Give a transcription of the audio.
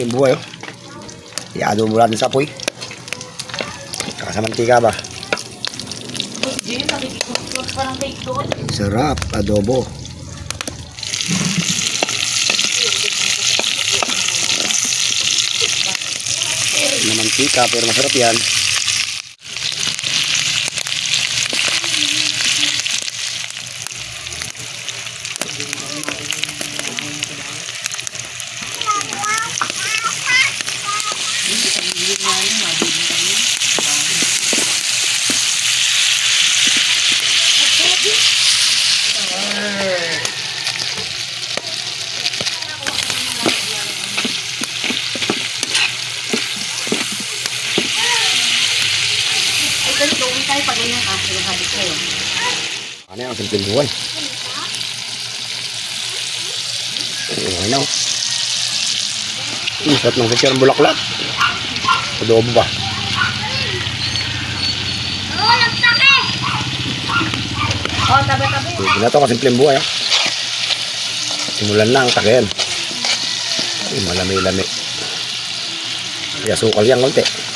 Ito yung buhay, oh. I-adobo natin sa apoy. Saka sa mantika ba? Sarap, adobo. Na mantika, pero masarap yan. Ano yung simpleng buhay? Okay na. Sarap ng sasya ng bulaklak. Adobo ba? Sige na ito kasi simpleng buhay. Simulan na ang takil. Malami-lami. Kaya sukal yan konti.